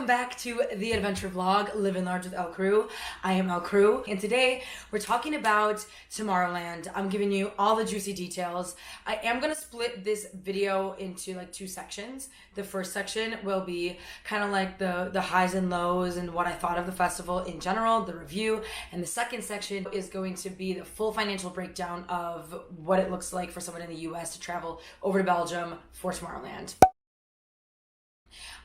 welcome back to the adventure vlog, Livin Large with LCruu. I am LCruu, and today we're talking about Tomorrowland. I'm giving you all the juicy details. I am going to split this video into like two sections. The first section will be kind of like the highs and lows and what I thought of the festival in general, the review, and the second section is going to be the full financial breakdown of what it looks like for someone in the US to travel over to Belgium for Tomorrowland.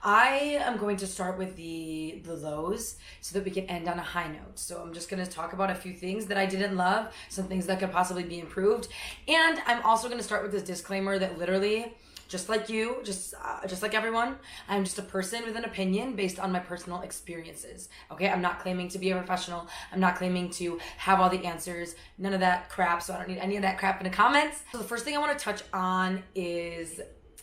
I am going to start with the lows so that we can end on a high note. So I'm just going to talk about a few things that I didn't love, some things that could possibly be improved. And I'm also going to start with this disclaimer that literally, just like you, just like everyone, I'm just a person with an opinion based on my personal experiences. Okay, I'm not claiming to be a professional. I'm not claiming to have all the answers. None of that crap, so I don't need any of that crap in the comments. So the first thing I want to touch on is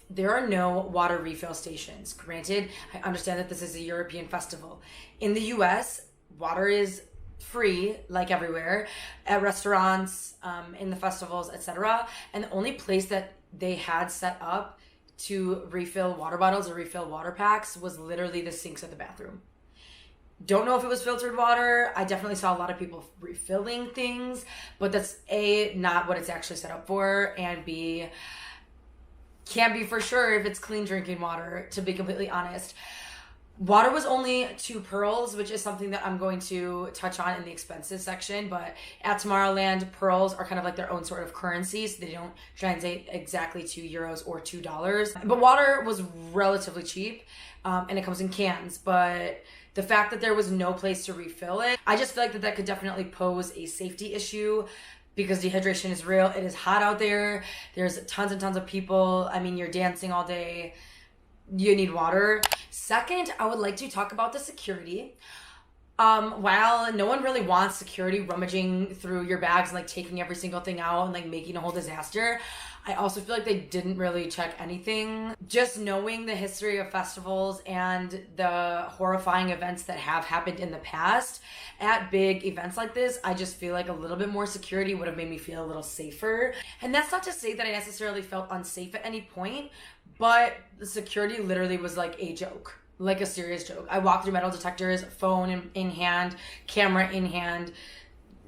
there are no water refill stations. Granted, I understand that this is a European festival. In the US, water is free, like everywhere, at restaurants, in the festivals, etc. And the only place that they had set up to refill water bottles or refill water packs was literally the sinks at the bathroom. Don't know if it was filtered water. I definitely saw a lot of people refilling things, but that's A, not what it's actually set up for, and B, can't be for sure if it's clean drinking water, to be completely honest. Water was only 2 pearls, which is something that I'm going to touch on in the expenses section, but at Tomorrowland, pearls are kind of like their own sort of currency, so they don't translate exactly to euros or $2. But water was relatively cheap, and it comes in cans, but the fact that there was no place to refill it, I just feel like that could definitely pose a safety issue, because dehydration is real. It is hot out there. There's tons and tons of people. I mean, you're dancing all day. You need water. Second, I would like to talk about the security. While no one really wants security rummaging through your bags and like taking every single thing out and like making a whole disaster, I also feel like they didn't really check anything. Just knowing the history of festivals and the horrifying events that have happened in the past at big events like this, I just feel like a little bit more security would have made me feel a little safer. And that's not to say that I necessarily felt unsafe at any point, but the security literally was like a joke. Like a serious joke. I walked through metal detectors, phone in hand, camera in hand,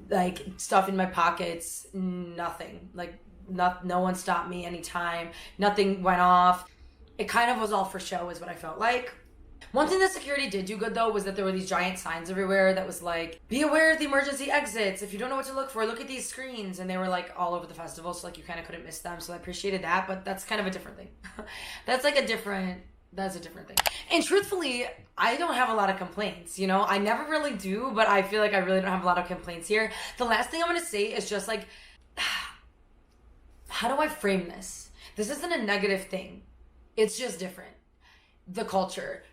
like stuff in my pockets, nothing. Like no one stopped me anytime. Nothing went off. It kind of was all for show is what I felt like. One thing that security did do good though was that there were these giant signs everywhere that was like, be aware of the emergency exits. If you don't know what to look for, look at these screens. And they were like all over the festival, so like you kind of couldn't miss them. So I appreciated that, but that's kind of a different thing. That's a different thing. And truthfully, I don't have a lot of complaints, you know? I never really do, but I feel like I really don't have a lot of complaints here. The last thing I'm gonna say is just like, how do I frame this? This isn't a negative thing. It's just different. The culture.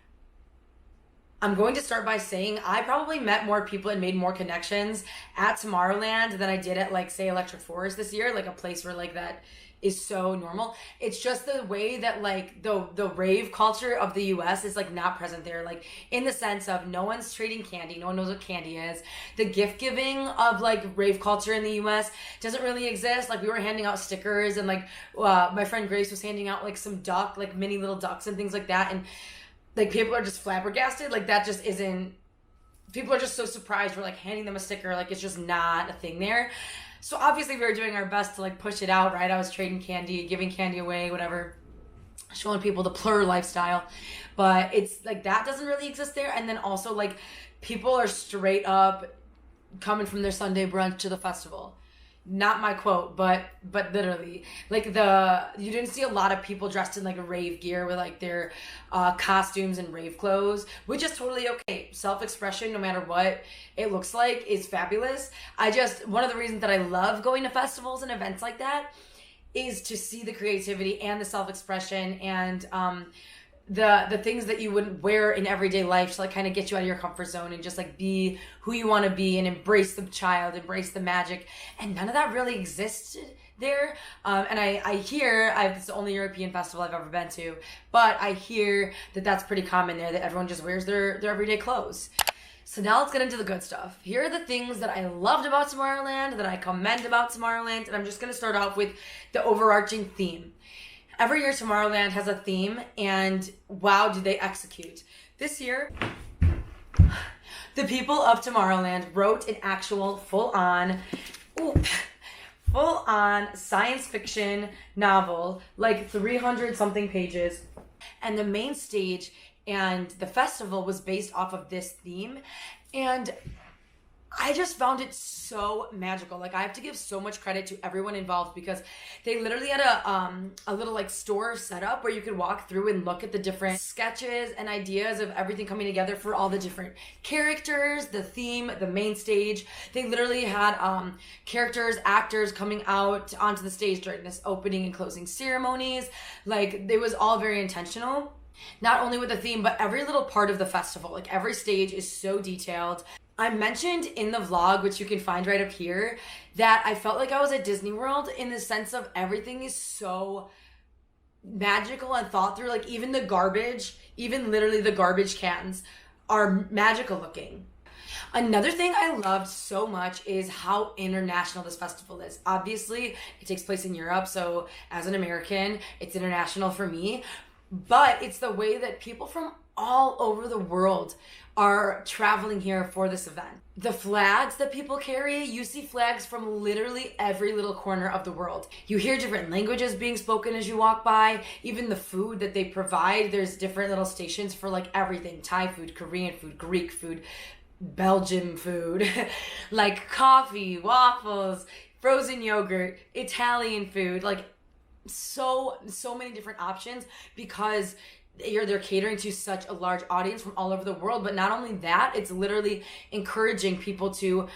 I'm going to start by saying I probably met more people and made more connections at Tomorrowland than I did at like, say, Electric Forest this year, like a place where like that is so normal. It's just the way that like the rave culture of the US is like not present there, like in the sense of no one's trading candy, no one knows what candy is. The gift giving of like rave culture in the US doesn't really exist. Like we were handing out stickers and like my friend Grace was handing out like some duck, like mini little ducks and things like that, and like people are just flabbergasted. Like that just isn't, people are just so surprised we're like handing them a sticker, like it's just not a thing there. So obviously we were doing our best to like push it out, right? I was trading candy, giving candy away, whatever, showing people the plur lifestyle. But it's like that doesn't really exist there. And then also like people are straight up coming from their Sunday brunch to the festival. Not my quote, but literally, like you didn't see a lot of people dressed in like a rave gear with like their costumes and rave clothes, which is totally okay. Self-expression, no matter what it looks like, is fabulous. One of the reasons that I love going to festivals and events like that is to see the creativity and the self-expression and the things that you wouldn't wear in everyday life to like kind of get you out of your comfort zone and just like be who you want to be and embrace the child, embrace the magic. And none of that really existed there. And I hear, it's the only European festival I've ever been to, but I hear that that's pretty common there, that everyone just wears their everyday clothes. So now let's get into the good stuff. Here are the things that I loved about Tomorrowland, that I commend about Tomorrowland, and I'm just going to start off with the overarching theme. Every year Tomorrowland has a theme, and wow, do they execute. This year, the people of Tomorrowland wrote an actual full-on science fiction novel, like 300 something pages. And the main stage and the festival was based off of this theme. And I just found it so magical. Like, I have to give so much credit to everyone involved, because they literally had a little like store set up where you could walk through and look at the different sketches and ideas of everything coming together for all the different characters, the theme, the main stage. They literally had characters, actors coming out onto the stage during this opening and closing ceremonies. Like, it was all very intentional. Not only with the theme, but every little part of the festival. Like, every stage is so detailed. I mentioned in the vlog, which you can find right up here, that I felt like I was at Disney World in the sense of everything is so magical and thought through. Like, even the garbage, even literally the garbage cans are magical looking. Another thing I loved so much is how international this festival is. Obviously, it takes place in Europe, so as an American, it's international for me. But it's the way that people from all over the world are traveling here for this event. The flags that people carry, you see flags from literally every little corner of the world. You hear different languages being spoken as you walk by. Even the food that they provide, there's different little stations for like everything. Thai food, Korean food, Greek food, Belgian food, like coffee, waffles, frozen yogurt, Italian food, like so many different options, because they're catering to such a large audience from all over the world. But not only that, it's literally encouraging people to,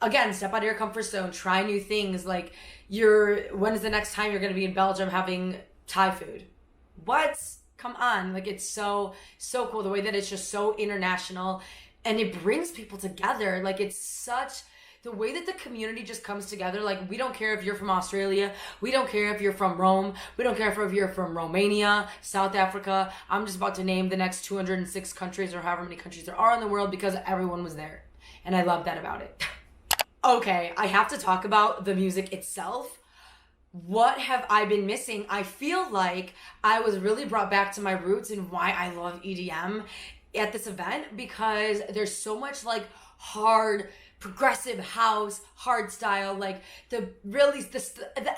again, step out of your comfort zone, try new things. Like, when is the next time you're going to be in Belgium having Thai food? What? Come on. Like, it's so cool the way that it's just so international, and it brings people together. Like, it's such the way that the community just comes together. Like, we don't care if you're from Australia. We don't care if you're from Rome. We don't care if you're from Romania, South Africa. I'm just about to name the next 206 countries or however many countries there are in the world, because everyone was there. And I love that about it. Okay, I have to talk about the music itself. What have I been missing? I feel like I was really brought back to my roots and why I love EDM at this event, because there's so much like hard, progressive house, hard style, like the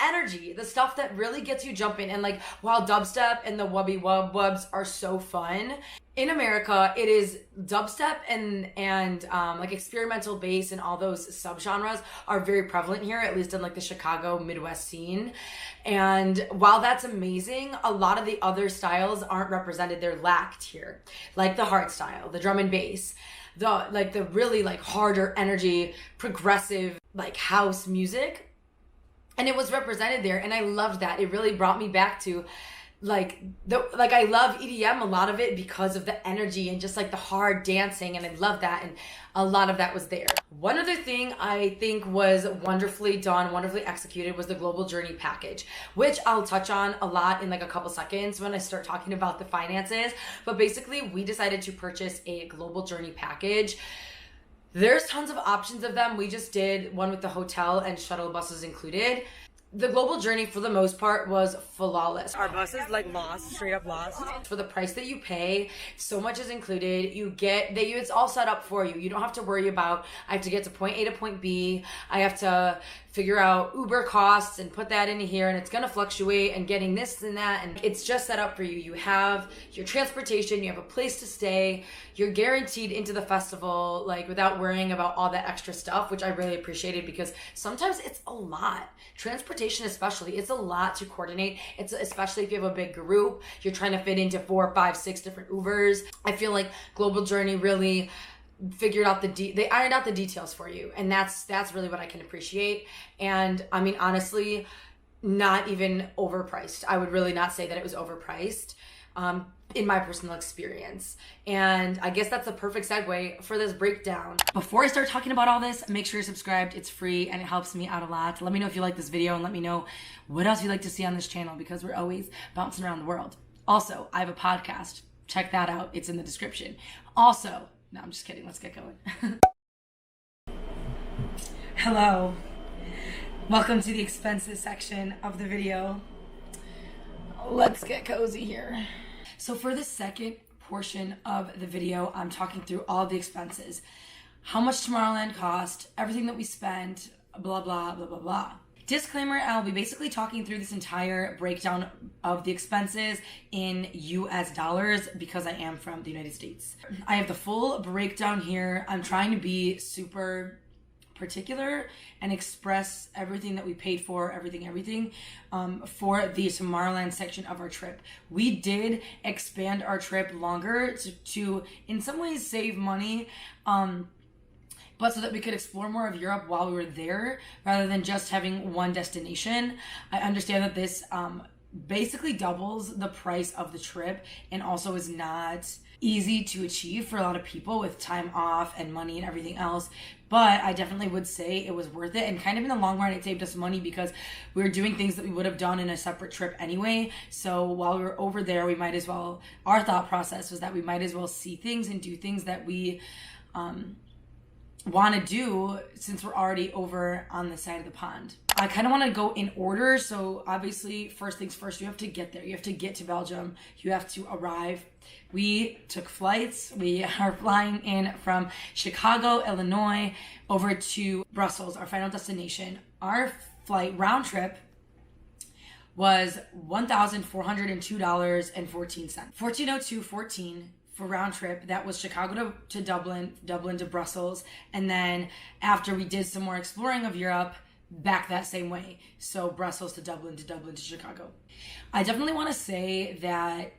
energy, the stuff that really gets you jumping. And like, while dubstep and the wubby wubs are so fun, in America it is dubstep and like experimental bass and all those subgenres are very prevalent here, at least in like the Chicago Midwest scene. And while that's amazing, a lot of the other styles aren't represented. They're lacked here, like the hard style, the drum and bass, the really like harder energy, progressive like house music, and it was represented there, and I loved that. It really brought me back to I love EDM, a lot of it because of the energy and just like the hard dancing, and I love that, and a lot of that was there. One other thing I think was wonderfully done, wonderfully executed, was the Global Journey package, which I'll touch on a lot in like a couple seconds when I start talking about the finances. But basically, we decided to purchase a Global Journey package. There's tons of options of them. We just did one with the hotel and shuttle buses included. The Global Journey, for the most part, was flawless. Our bus is like lost, straight up lost. For the price that you pay, so much is included. It's all set up for you. You don't have to worry about, I have to get to point A to point B. I have to figure out Uber costs and put that into here, and it's gonna fluctuate, and getting this and that, and it's just set up for you. You have your transportation, you have a place to stay, you're guaranteed into the festival, like without worrying about all that extra stuff, which I really appreciated, because sometimes it's a lot. Transportation especially, it's a lot to coordinate. It's especially if you have a big group, you're trying to fit into 4, 5, 6 different Ubers. I feel like Global Journey really figured out they ironed out the details for you, and that's really what I can appreciate. And I mean, honestly, not even overpriced. I would really not say that it was overpriced in my personal experience. And I guess that's a perfect segue for this breakdown. Before I start talking about all this, make sure you're subscribed. It's free and it helps me out a lot. Let me know if you like this video, and let me know what else you'd like to see on this channel, because we're always bouncing around the world. Also, I have a podcast. Check that out. It's in the description. Also, no, I'm just kidding. Let's get going. Hello. Welcome to the expenses section of the video. Let's get cozy here. So for the second portion of the video, I'm talking through all the expenses. How much Tomorrowland cost, everything that we spent, blah, blah, blah, blah, blah. Disclaimer, I'll be basically talking through this entire breakdown of the expenses in US dollars because I am from the United States. I have the full breakdown here. I'm trying to be super particular and express everything that we paid for, everything for the Tomorrowland section of our trip. We did expand our trip longer to in some ways save money, but so that we could explore more of Europe while we were there rather than just having one destination. I understand that this basically doubles the price of the trip and also is not easy to achieve for a lot of people with time off and money and everything else. But I definitely would say it was worth it, and kind of in the long run it saved us money because we were doing things that we would have done in a separate trip anyway. So while we were over there, we might as well, our thought process was that we might as well see things and do things that we want to do since we're already over on the side of the pond. I kind of want to go in order. So obviously, first things first, you have to get there. You have to get to Belgium. You have to arrive. We took flights. We are flying in from Chicago, Illinois, over to Brussels, our final destination. Our flight round trip was $1,402.14. $14.02.14 for round trip. That was Chicago to Dublin, Dublin to Brussels, and then after we did some more exploring of Europe, back that same way. So Brussels to Dublin to Chicago. I definitely want to say that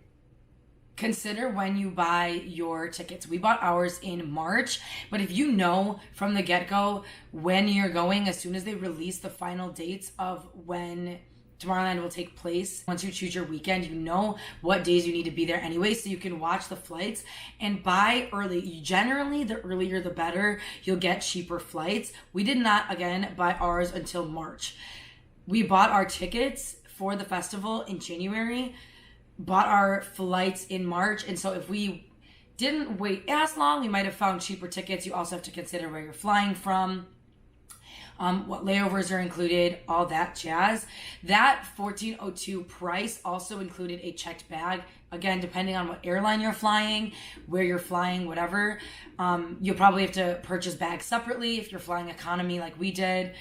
consider when you buy your tickets. We bought ours in March, but if you know from the get-go when you're going, as soon as they release the final dates of when Tomorrowland will take place, once you choose your weekend, you know what days you need to be there anyway, so you can watch the flights and buy early. Generally, the earlier the better. You'll get cheaper flights. We did not, again, buy ours until March. We bought our tickets for the festival in January, bought our flights in March, and so if we didn't wait as long, we might have found cheaper tickets. You also have to consider where you're flying from, what layovers are included, all that jazz. That $14.02 price also included a checked bag. Again, depending on what airline you're flying, where you're flying, whatever, you'll probably have to purchase bags separately if you're flying economy like we did.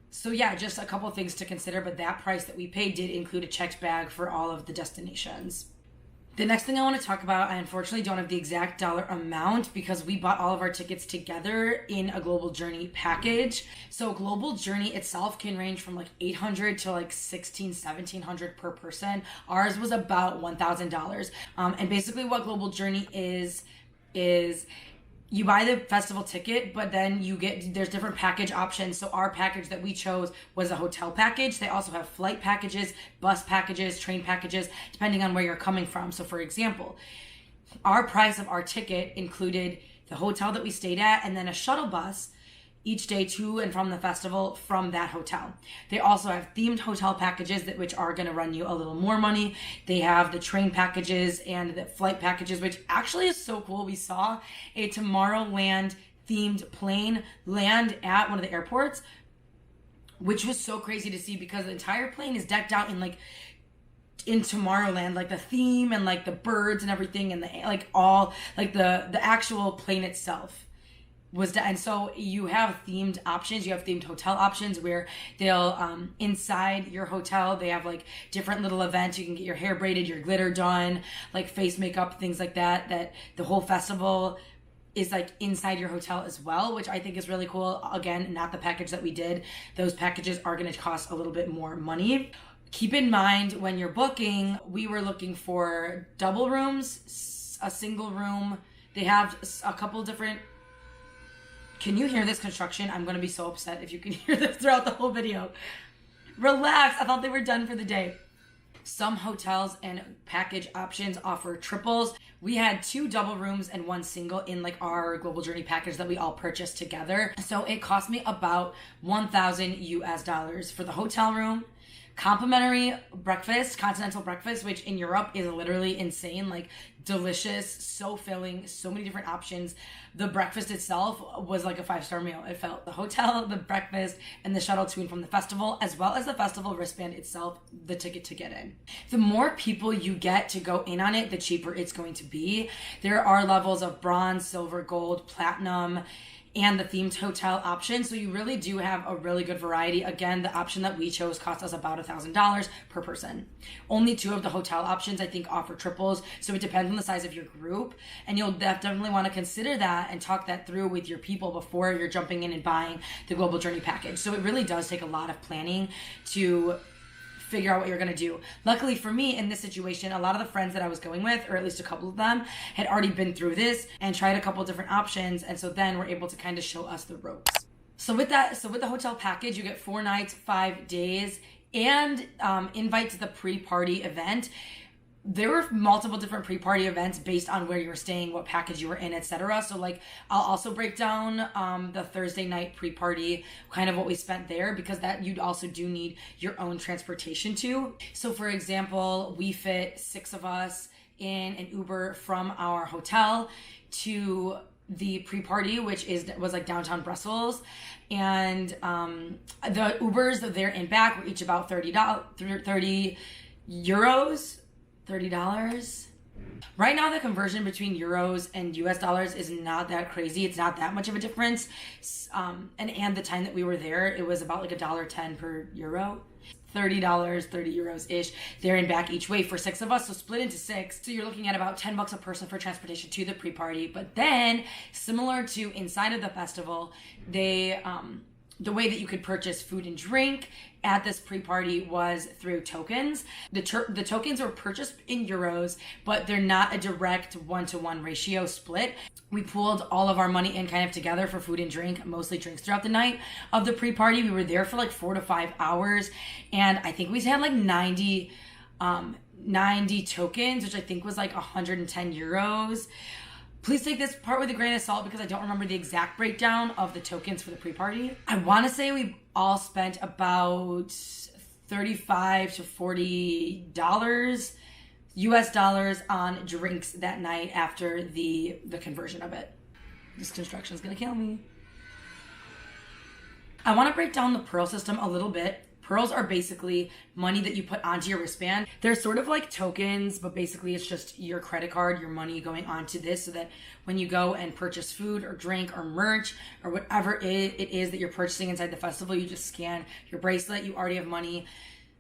So yeah, just a couple of things to consider, but that price that we paid did include a checked bag for all of the destinations. The next thing I want to talk about, I unfortunately don't have the exact dollar amount because we bought all of our tickets together in a Global Journey package. So Global Journey itself can range from like $800 to like $1,700 per person. Ours was about $1,000. And basically what Global Journey is you buy the festival ticket, but then there's different package options. So our package that we chose was a hotel package. They also have flight packages, bus packages, train packages, depending on where you're coming from. So for example, our price of our ticket included the hotel that we stayed at and then a shuttle bus each day to and from the festival from that hotel. They also have themed hotel packages which are going to run you a little more money. They have the train packages and the flight packages, which actually is so cool. We saw a Tomorrowland themed plane land at one of the airports, which was so crazy to see because the entire plane is decked out in Tomorrowland, like the theme and like the birds and everything and the actual plane itself. And so you have themed options. You have themed hotel options where they'll, inside your hotel, they have like different little events. You can get your hair braided, your glitter done, like face makeup, things like that the whole festival is like inside your hotel as well, which I think is really cool. Again, not the package that we did. Those packages are going to cost a little bit more money. Keep in mind when you're booking, we were looking for double rooms, a single room. They have a couple different. Can you hear this construction? I'm going to be so upset if you can hear this throughout the whole video. Relax. I thought they were done for the day. Some hotels and package options offer triples. We had 2 double rooms and 1 single in like our Global Journey package that we all purchased together. So it cost me about $1,000 US for the hotel room Complimentary breakfast, continental breakfast, which in Europe is literally insane, like delicious, so filling, so many different options. The breakfast itself was like a 5-star meal. It felt the hotel, the breakfast, and the shuttle to and from the festival, as well as the festival wristband itself, the ticket to get in. The more people you get to go in on it, the cheaper it's going to be. There are levels of bronze, silver, gold, platinum, and the themed hotel option. So you really do have a really good variety. Again, the option that we chose cost us about $1,000 per person. Only 2 of the hotel options, I think, offer triples. So it depends on the size of your group. And you'll definitely want to consider that and talk that through with your people before you're jumping in and buying the Global Journey package. So it really does take a lot of planning to figure out what you're gonna do. Luckily for me in this situation, a lot of the friends that I was going with, or at least a couple of them, had already been through this and tried a couple different options, and so then we're able to kind of show us the ropes. So with the hotel package, you get 4 nights, 5 days, and invite to the pre-party event. There were multiple different pre-party events based on where you were staying, what package you were in, etc. So like, I'll also break down the Thursday night pre-party, kind of what we spent there, because that you'd also do need your own transportation to. So for example, we fit 6 of us in an Uber from our hotel to the pre-party, which was like downtown Brussels, and the Ubers there and back were each about $30. $30. Right now, the conversion between euros and US dollars is not that crazy. It's not that much of a difference. And the time that we were there, it was about like $1.10 per euro. $30, 30 euros ish, there and back each way for 6 of us. So split into 6. So you're looking at about $10 a person for transportation to the pre-party. But then, similar to inside of the festival, the way that you could purchase food and drink at this pre-party was through tokens. The tokens were purchased in euros, but they're not a direct 1-to-1 ratio split. We pooled all of our money in kind of together for food and drink, mostly drinks throughout the night of the pre-party. We were there for like 4 to 5 hours, and I think we had like 90 tokens, which I think was like 110 euros. Please take this part with a grain of salt because I don't remember the exact breakdown of the tokens for the pre-party. I want to say we all spent about $35 to $40 US dollars on drinks that night after the conversion of it. This construction is going to kill me. I want to break down the Pearl system a little bit. Pearls are basically money that you put onto your wristband. They're sort of like tokens, but basically it's just your credit card, your money going onto this, so that when you go and purchase food or drink or merch or whatever it is that you're purchasing inside the festival, you just scan your bracelet. You already have money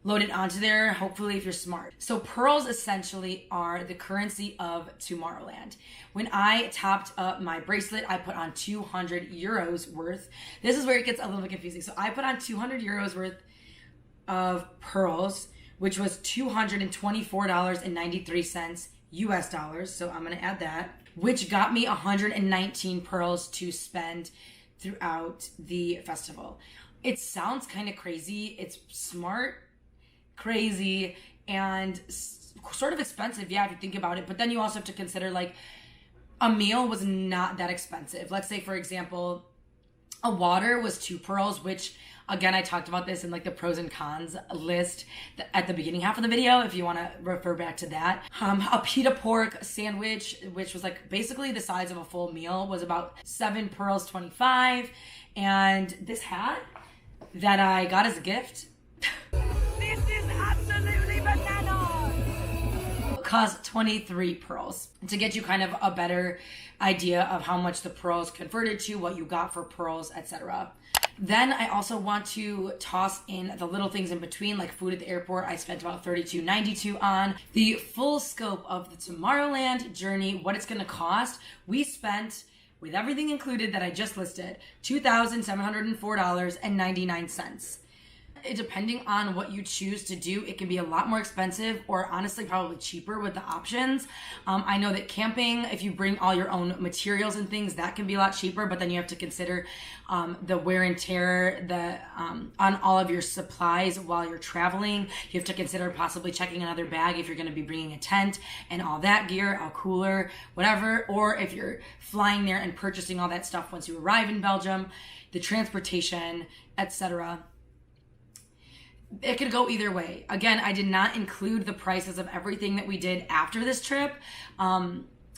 loaded onto there, hopefully if you're smart. So pearls essentially are the currency of Tomorrowland. When I topped up my bracelet, I put on 200 euros worth. This is where it gets a little bit confusing. So I put on 200 euros worth of pearls, which was $224.93 US dollars. So I'm going to add that, which got me 119 pearls to spend throughout the festival. It sounds kind of crazy. It's smart, crazy, and sort of expensive, yeah, if you think about it. But then you also have to consider, like, a meal was not that expensive. Let's say, for example, a water was 2 pearls, which, again, I talked about this in like the pros and cons list at the beginning half of the video, if you want to refer back to that. A pita pork sandwich, which was like basically the size of a full meal, was about 7 pearls, 25. And this hat that I got as a gift, this is absolutely bananas, cost 23 pearls, to get you kind of a better idea of how much the pearls converted to, what you got for pearls, etc. Then I also want to toss in the little things in between, like food at the airport. I spent about $32.92 on. The full scope of the Tomorrowland journey, what it's going to cost, we spent, with everything included that I just listed, $2,704.99. Depending on what you choose to do, it can be a lot more expensive, or honestly probably cheaper with the options. I know that camping, if you bring all your own materials and things, that can be a lot cheaper, but then you have to consider the wear and tear on all of your supplies while you're traveling. You have to consider possibly checking another bag if you're going to be bringing a tent and all that gear, a cooler, whatever, or if you're flying there and purchasing all that stuff once you arrive in Belgium, the transportation, etc. it could go either way. Again, I did not include the prices of everything that we did after this trip.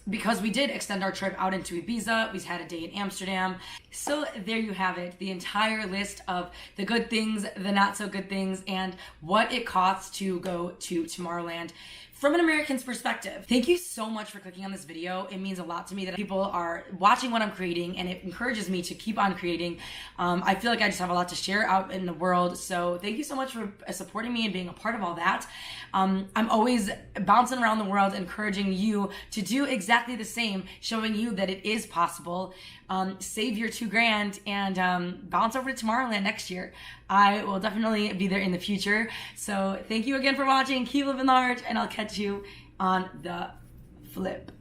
Because we did extend our trip out into Ibiza. We had a day in Amsterdam. So there you have it, the entire list of the good things, the not so good things, and what it costs to go to Tomorrowland from an American's perspective. Thank you so much for clicking on this video. It means a lot to me that people are watching what I'm creating, and it encourages me to keep on creating. I feel like I just have a lot to share out in the world. So thank you so much for supporting me and being a part of all that. I'm always bouncing around the world, encouraging you to do exactly the same, showing you that it is possible. Save your $2,000 and bounce over to Tomorrowland next year. I will definitely be there in the future. So thank you again for watching. Keep living large, and I'll catch you on the flip.